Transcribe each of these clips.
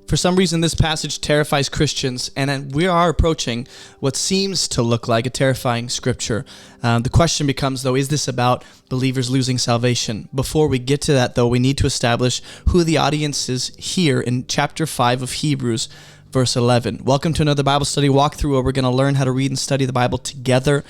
For some reason, this passage terrifies Christians, and we are approaching what seems to look like a terrifying scripture. The question becomes, though, is this about believers losing salvation? Before we get to that, though, we need to establish who the audience is here in chapter 5 of Hebrews, verse 11. Welcome to another Bible study walkthrough where we're going to learn how to read and study the Bible together.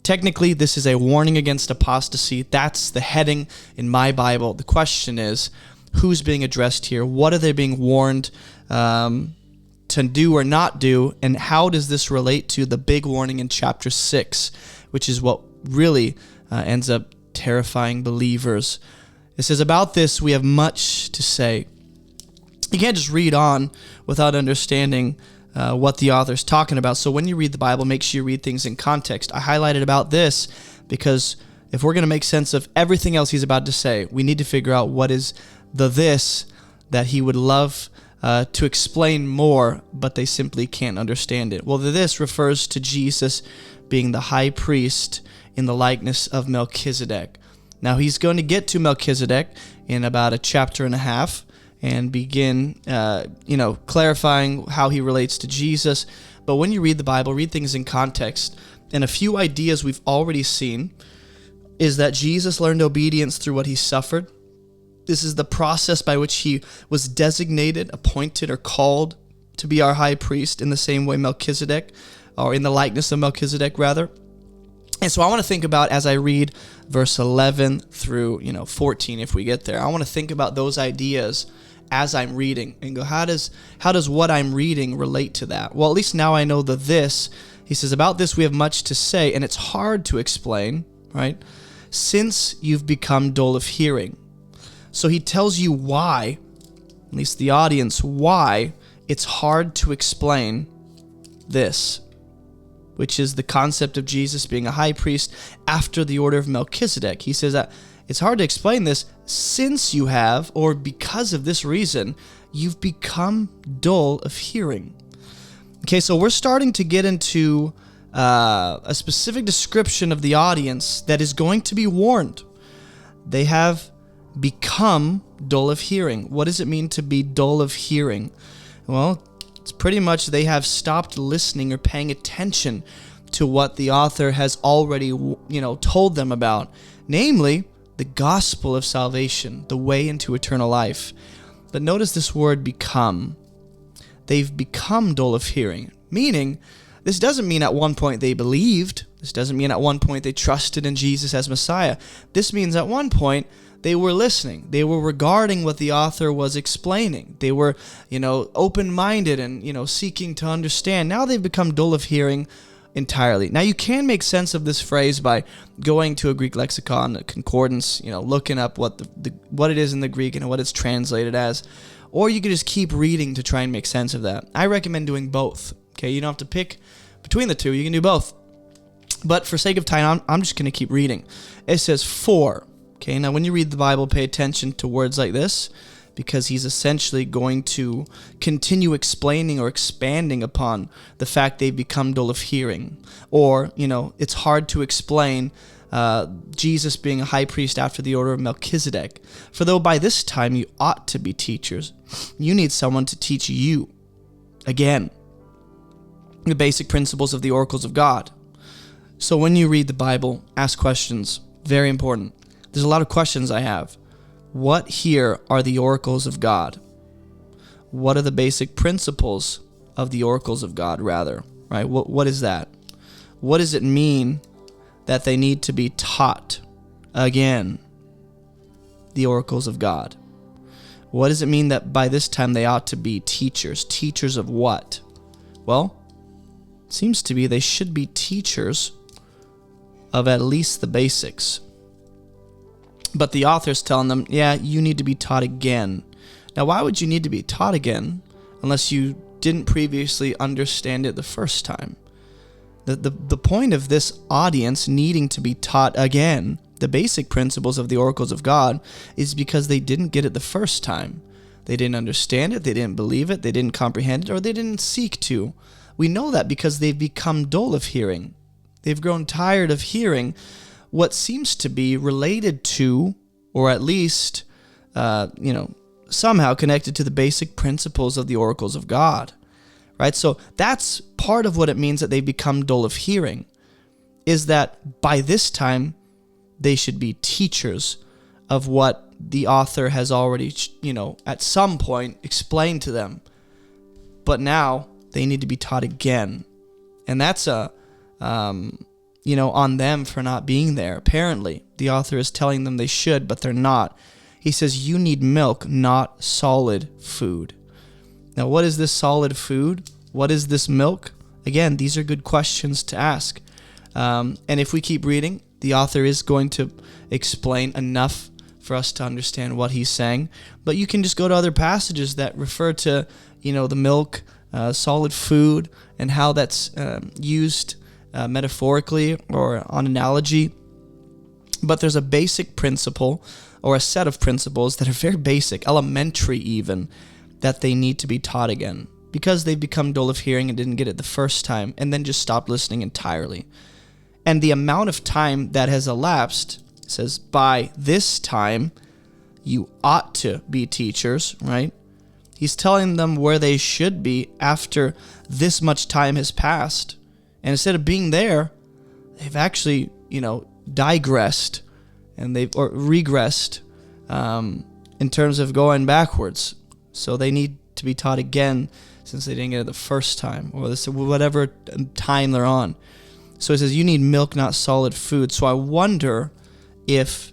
Technically, this is a warning against apostasy. That's the heading in my Bible. The question is, who's being addressed here? What are they being warned to do or not do? And how does this relate to the big warning in chapter 6, which is what really ends up terrifying believers? It says, about this we have much to say. You can't just read on without understanding what the author's talking about. So when you read the Bible, make sure you read things in context. I highlighted about this because if we're going to make sense of everything else he's about to say, we need to figure out what is the this that he would love to explain more, but they simply can't understand it. Well, the this refers to Jesus being the high priest in the likeness of Melchizedek. Now, he's going to get to Melchizedek in about a chapter and a half and begin, clarifying how he relates to Jesus. But when you read the Bible, read things in context. And a few ideas we've already seen is that Jesus learned obedience through what he suffered. This is the process by which he was designated, appointed, or called to be our high priest in the same way Melchizedek, or in the likeness of Melchizedek, rather. And so I want to think about, as I read verse 11 through 14, if we get there, I want to think about those ideas as I'm reading and go, how does what I'm reading relate to that? Well, at least now I know the this. He says, about this we have much to say, and it's hard to explain, right? Since you've become dull of hearing. So he tells you why, at least the audience, why it's hard to explain this, which is the concept of Jesus being a high priest after the order of Melchizedek. He says that it's hard to explain this since you have, or because of this reason, you've become dull of hearing. Okay, so we're starting to get into a specific description of the audience that is going to be warned. They have become dull of hearing. What does it mean to be dull of hearing? Well, it's pretty much they have stopped listening or paying attention to what the author has already, told them about, namely the gospel of salvation, the way into eternal life. But notice this word become. They've become dull of hearing, meaning this doesn't mean at one point they believed. This doesn't mean at one point they trusted in Jesus as Messiah. This means at one point they were listening. They were regarding what the author was explaining. They were, open-minded and, seeking to understand. Now they've become dull of hearing entirely. Now you can make sense of this phrase by going to a Greek lexicon, a concordance, looking up what it is in the Greek and what it's translated as. Or you could just keep reading to try and make sense of that. I recommend doing both. Okay, you don't have to pick between the two. You can do both. But for sake of time, I'm just going to keep reading. It says for. Okay, now when you read the Bible, pay attention to words like this, because he's essentially going to continue explaining or expanding upon the fact they've become dull of hearing. Or, it's hard to explain Jesus being a high priest after the order of Melchizedek. For though by this time you ought to be teachers, you need someone to teach you, again, the basic principles of the oracles of God. So when you read the Bible, ask questions. Very important. There's a lot of questions I have. What here are the oracles of God? What are the basic principles of the oracles of God, rather? Right? What is that? What does it mean that they need to be taught? Again, the oracles of God. What does it mean that by this time they ought to be teachers? Teachers of what? Well, it seems to be they should be teachers of at least the basics. But the author's telling them, you need to be taught again. Now, why would you need to be taught again unless you didn't previously understand it the first time? The point of this audience needing to be taught again the basic principles of the oracles of God is because they didn't get it the first time. They didn't understand it, they didn't believe it, they didn't comprehend it, or they didn't seek to. We know that because they've become dull of hearing. They've grown tired of hearing what seems to be related to, or at least, somehow connected to the basic principles of the oracles of God, right? So that's part of what it means that they become dull of hearing, is that by this time they should be teachers of what the author has already, at some point explained to them. But now they need to be taught again. And that's on them for not being there. Apparently, the author is telling them they should, but they're not. He says, you need milk, not solid food. Now, what is this solid food? What is this milk? Again, these are good questions to ask. And if we keep reading, the author is going to explain enough for us to understand what he's saying. But you can just go to other passages that refer to, the milk, solid food, and how that's used metaphorically or on analogy. But there's a basic principle or a set of principles that are very basic, elementary even, that they need to be taught again because they've become dull of hearing and didn't get it the first time and then just stopped listening entirely. And the amount of time that has elapsed says, by this time, you ought to be teachers, right? He's telling them where they should be after this much time has passed. And instead of being there, they've actually, digressed and they've regressed in terms of going backwards. So they need to be taught again since they didn't get it the first time or whatever time they're on. So it says you need milk, not solid food. So I wonder if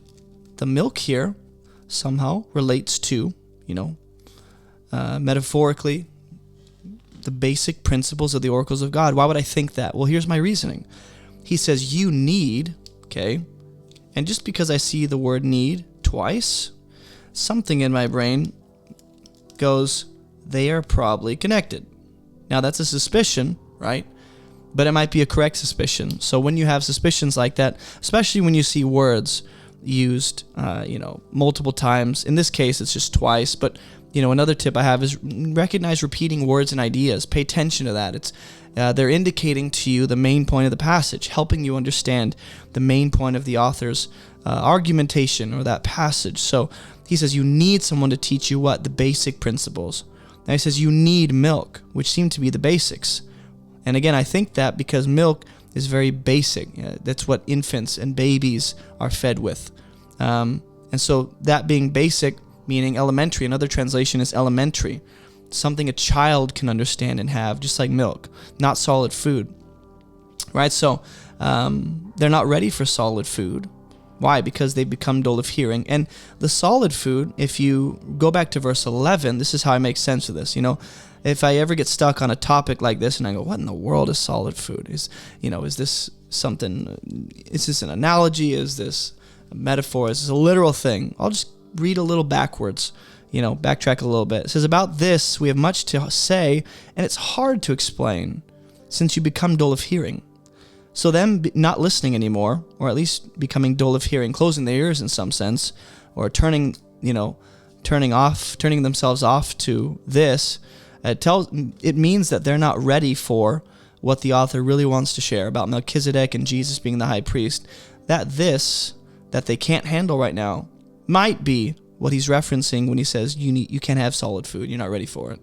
the milk here somehow relates to, metaphorically, the basic principles of the oracles of God. Why would I think that? Well, here's my reasoning. He says you need, okay, and just because I see the word need twice, something in my brain goes, they are probably connected. Now that's a suspicion, right? But it might be a correct suspicion. So when you have suspicions like that, especially when you see words used, multiple times, in this case it's just twice, but another tip I have is recognize repeating words and ideas. Pay attention to that. It's they're indicating to you the main point of the passage, helping you understand the main point of the author's argumentation or that passage. So he says you need someone to teach you what? The basic principles. Now he says you need milk, which seem to be the basics. And again, I think that because milk is very basic. That's what infants and babies are fed with. And so that being basic, meaning elementary. Another translation is elementary. Something a child can understand and have, just like milk, not solid food. Right? So they're not ready for solid food. Why? Because they've become dull of hearing. And the solid food, if you go back to verse 11, this is how I make sense of this. If I ever get stuck on a topic like this and I go, what in the world is solid food? Is this something, is this an analogy? Is this a metaphor? Is this a literal thing? I'll just read a little backwards, backtrack a little bit. It says, about this we have much to say, and it's hard to explain, since you become dull of hearing. So them not listening anymore, or at least becoming dull of hearing, closing their ears in some sense, or turning themselves off to this, it means that they're not ready for what the author really wants to share about Melchizedek and Jesus being the high priest. That they can't handle right now might be what he's referencing when he says you can't have solid food. You're not ready for it.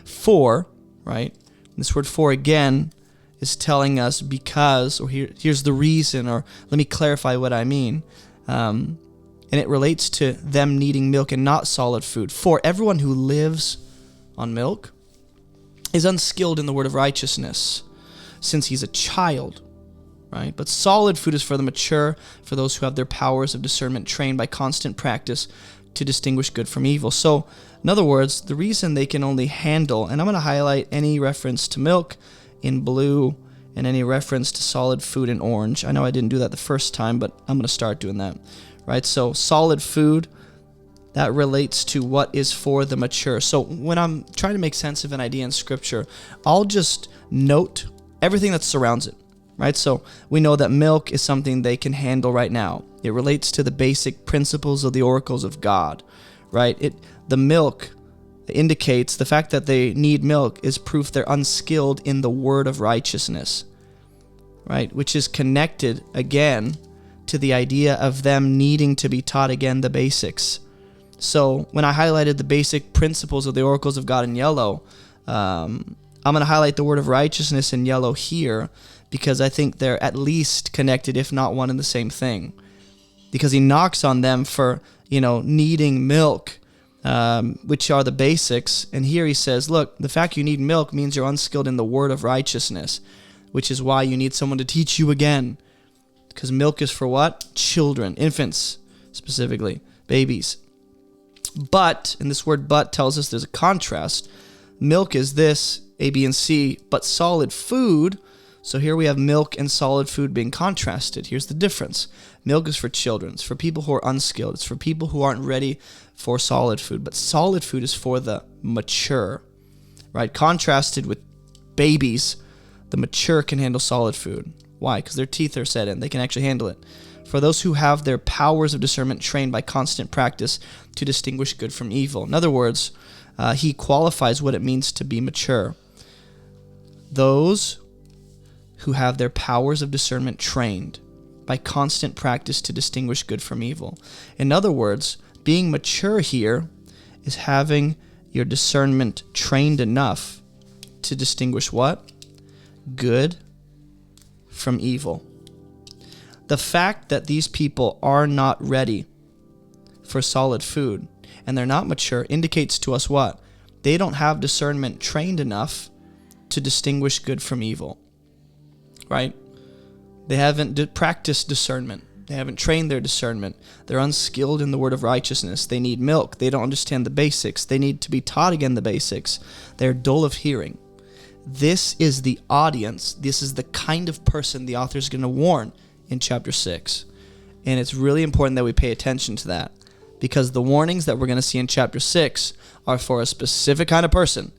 For, right? This word for again is telling us because, or here's the reason, or let me clarify what I mean. And it relates to them needing milk and not solid food. For everyone who lives on milk is unskilled in the word of righteousness, since he's a child. Right? But solid food is for the mature, for those who have their powers of discernment trained by constant practice to distinguish good from evil. So, in other words, the reason they can only handle, and I'm going to highlight any reference to milk in blue and any reference to solid food in orange. I know I didn't do that the first time, but I'm going to start doing that. Right? So, solid food, that relates to what is for the mature. So, when I'm trying to make sense of an idea in Scripture, I'll just note everything that surrounds it. Right? So we know that milk is something they can handle right now. It relates to the basic principles of the oracles of God. Right? The milk indicates the fact that they need milk is proof they're unskilled in the word of righteousness. Right? Which is connected again to the idea of them needing to be taught again the basics. So when I highlighted the basic principles of the oracles of God in yellow, I'm going to highlight the word of righteousness in yellow here because I think they're at least connected, if not one and the same thing. Because he knocks on them for, needing milk, which are the basics. And here he says, look, the fact you need milk means you're unskilled in the word of righteousness, which is why you need someone to teach you again. Because milk is for what? Children, infants, specifically, babies. But, and this word but tells us there's a contrast. Milk is this, A, B, and C, but solid food. So here we have milk and solid food being contrasted. Here's the difference. Milk is for children. It's for people who are unskilled. It's for people who aren't ready for solid food. But solid food is for the mature, right? Contrasted with babies, the mature can handle solid food. Why? Because their teeth are set in. They can actually handle it. For those who have their powers of discernment trained by constant practice to distinguish good from evil. In other words, he qualifies what it means to be mature. Those who have their powers of discernment trained by constant practice to distinguish good from evil. In other words, being mature here is having your discernment trained enough to distinguish what? Good from evil. The fact that these people are not ready for solid food and they're not mature indicates to us what? They don't have discernment trained enough to distinguish good from evil. Right? They haven't practiced discernment. They haven't trained their discernment. They're unskilled in the word of righteousness. They need milk. They don't understand the basics. They need to be taught again the basics. They're dull of hearing. This is the audience. This is the kind of person the author is going to warn in chapter 6. And it's really important that we pay attention to that because the warnings that we're going to see in chapter 6 are for a specific kind of person.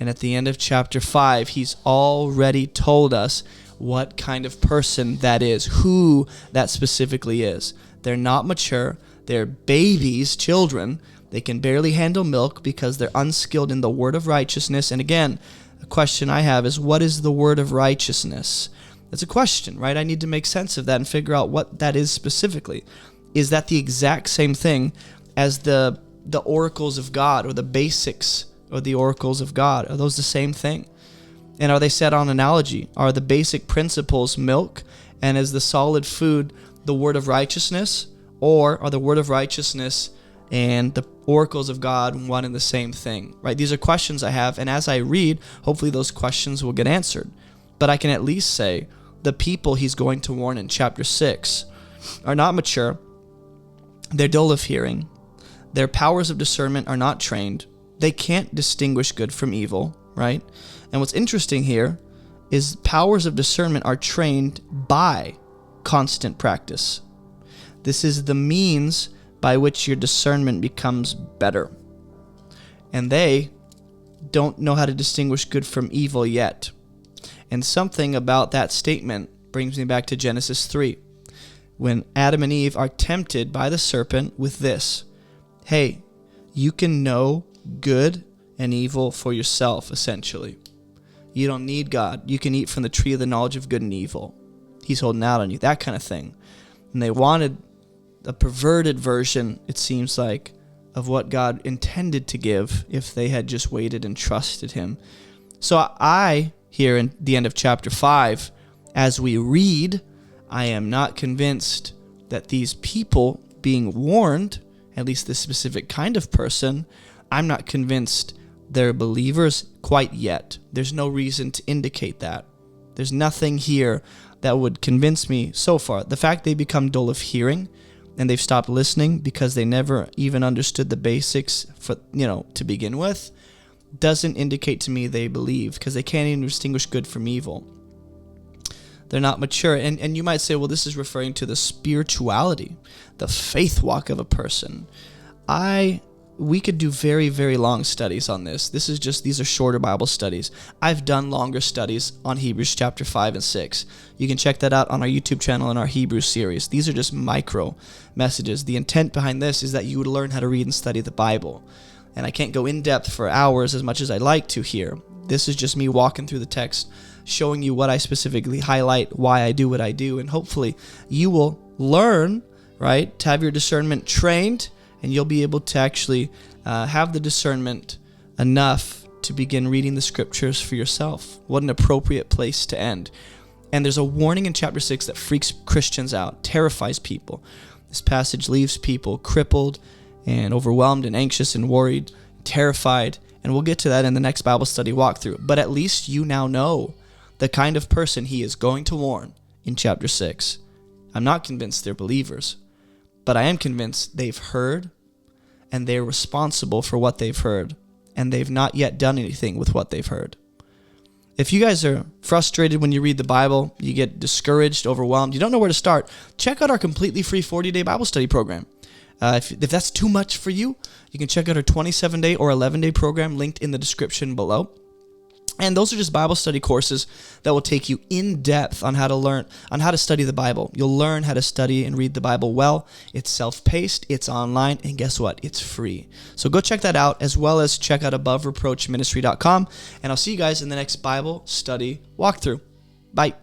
And at the end of chapter 5, he's already told us what kind of person that is, who that specifically is. They're not mature. They're babies, children. They can barely handle milk because they're unskilled in the word of righteousness. And again, a question I have is, what is the word of righteousness? That's a question, right? I need to make sense of that and figure out what that is specifically. Is that the exact same thing as the oracles of God or the basics or the oracles of God? Are those the same thing? And are they set on analogy? Are the basic principles milk, and is the solid food the word of righteousness? Or are the word of righteousness and the oracles of God one and the same thing? Right? These are questions I have, and as I read, hopefully those questions will get answered. But I can at least say the people he's going to warn in chapter 6 are not mature. They're dull of hearing. Their powers of discernment are not trained. They can't distinguish good from evil, right? And what's interesting here is powers of discernment are trained by constant practice. This is the means by which your discernment becomes better. And they don't know how to distinguish good from evil yet. And something about that statement brings me back to Genesis 3, when Adam and Eve are tempted by the serpent with this: hey, you can know good and evil for yourself, essentially. You don't need God. You can eat from the tree of the knowledge of good and evil. He's holding out on you, that kind of thing. And they wanted a perverted version, it seems like, of what God intended to give if they had just waited and trusted him. So I, here in the end of chapter 5, as we read, I am not convinced that these people being warned, at least this specific kind of person, I'm not convinced they're believers quite yet. There's no reason to indicate that. There's nothing here that would convince me so far. The fact they become dull of hearing and they've stopped listening because they never even understood the basics for, to begin with, doesn't indicate to me they believe, because they can't even distinguish good from evil. They're not mature. And you might say, well, this is referring to the spirituality, the faith walk of a person. We could do very, very long studies on this. These are shorter Bible studies. I've done longer studies on Hebrews chapter 5 and 6. You can check that out on our YouTube channel in our Hebrews series. These are just micro messages. The intent behind this is that you would learn how to read and study the Bible. And I can't go in depth for hours as much as I'd like to here. This is just me walking through the text, showing you what I specifically highlight, why I do what I do, and hopefully you will learn, right, to have your discernment trained and you'll be able to actually have the discernment enough to begin reading the scriptures for yourself. What an appropriate place to end. And there's a warning in chapter 6 that freaks Christians out, terrifies people. This passage leaves people crippled and overwhelmed and anxious and worried, terrified, and we'll get to that in the next Bible study walkthrough. But at least you now know the kind of person he is going to warn in chapter 6. I'm not convinced they're believers, but I am convinced they've heard and they're responsible for what they've heard, and they've not yet done anything with what they've heard. If you guys are frustrated when you read the Bible, you get discouraged, overwhelmed, you don't know where to start, check out our completely free 40-day Bible study program. If that's too much for you, you can check out our 27-day or 11-day program linked in the description below. And those are just Bible study courses that will take you in depth on how to study the Bible. You'll learn how to study and read the Bible well. It's self-paced, it's online, and guess what? It's free. So go check that out, as well as check out abovereproachministry.com. And I'll see you guys in the next Bible study walkthrough. Bye.